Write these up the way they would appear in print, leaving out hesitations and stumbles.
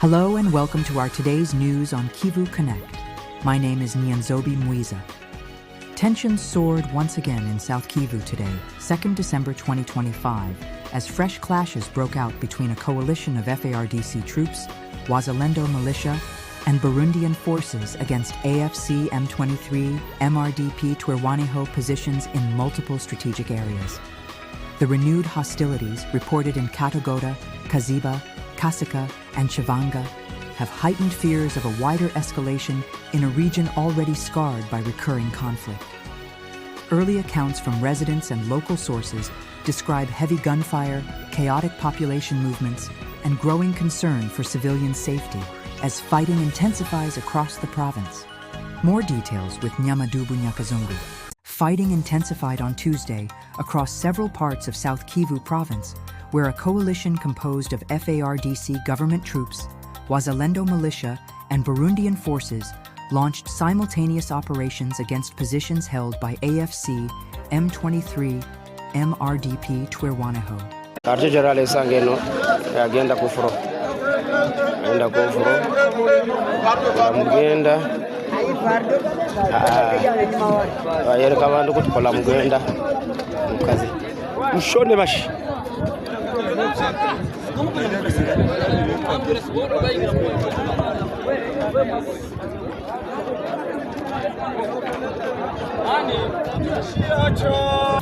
Hello and welcome to our today's news on Kivu Connect. My name is Nyanzobi Mwiza. Tensions soared once again in South Kivu today, 2nd December 2025, as fresh clashes broke out between a coalition of FARDC troops, Wazalendo militia, and Burundian forces against AFC M23 MRDP-TWIRWANEHO positions in multiple strategic areas. The renewed hostilities reported in Katogota, Kaziba, Kasika, and Chivanga have heightened fears of a wider escalation in a region already scarred by recurring conflict. Early accounts from residents and local sources describe heavy gunfire, chaotic population movements, and growing concern for civilian safety as fighting intensifies across the province. More details with Nyamadubu Nyakazungu. Fighting intensified on Tuesday across several parts of South Kivu province, where a coalition composed of FARDC government troops, Wazalendo militia, and Burundian forces launched simultaneous operations against positions held by AFC M23 MRDP-TWIRWANEHO.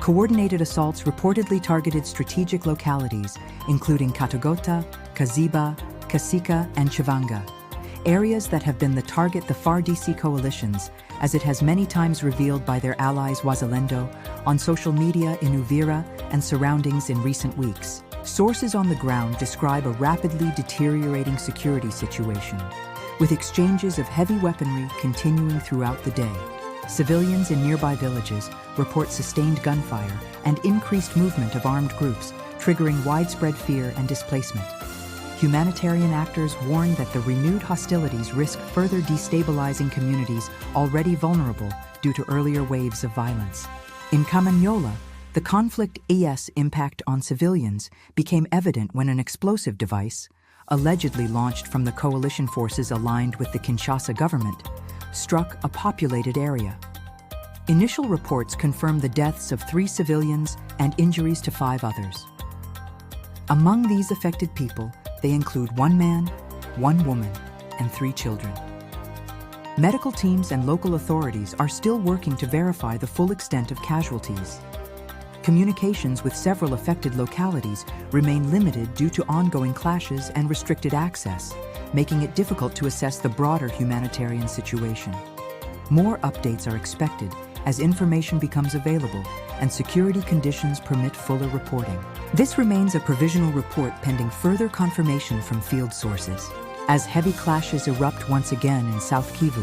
Coordinated assaults reportedly targeted strategic localities, including Katogota, Kaziba, Kasika, and Chivanga, areas that have been the target the FARDC coalitions, as it has many times revealed by their allies Wazalendo on social media in Uvira and surroundings in recent weeks. Sources on the ground describe a rapidly deteriorating security situation, with exchanges of heavy weaponry continuing throughout the day. Civilians in nearby villages report sustained gunfire and increased movement of armed groups, triggering widespread fear and displacement. Humanitarian actors warn that the renewed hostilities risk further destabilizing communities already vulnerable due to earlier waves of violence. In Kamanyola, the conflict's impact on civilians became evident when an explosive device, allegedly launched from the coalition forces aligned with the Kinshasa government, struck a populated area. Initial reports confirmed the deaths of 3 civilians and injuries to 5 others. Among these affected people, they include 1 man, 1 woman, and 3 children. Medical teams and local authorities are still working to verify the full extent of casualties. Communications with several affected localities remain limited due to ongoing clashes and restricted access, making it difficult to assess the broader humanitarian situation. More updates are expected as information becomes available and security conditions permit fuller reporting. This remains a provisional report pending further confirmation from field sources, as heavy clashes erupt once again in South Kivu,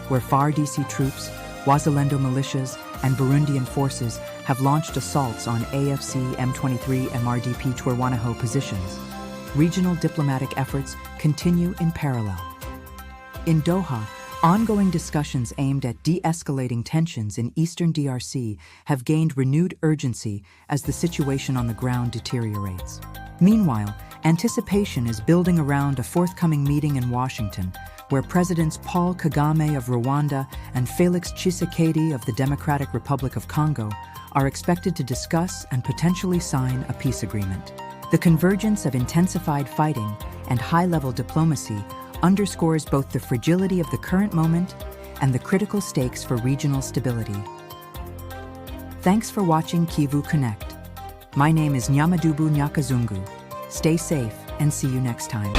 where FARDC troops, Wazalendo militias, and Burundian forces have launched assaults on AFC M23 MRDP-TWIRWANEHO positions. Regional diplomatic efforts continue in parallel. In Doha, ongoing discussions aimed at de-escalating tensions in eastern DRC have gained renewed urgency as the situation on the ground deteriorates. Meanwhile, anticipation is building around a forthcoming meeting in Washington, where Presidents Paul Kagame of Rwanda and Felix Tshisekedi of the Democratic Republic of Congo are expected to discuss and potentially sign a peace agreement. The convergence of intensified fighting and high-level diplomacy underscores both the fragility of the current moment and the critical stakes for regional stability. Thanks for watching Kivu Connect. My name is Nyamadubu Nyakazungu. Stay safe and see you next time.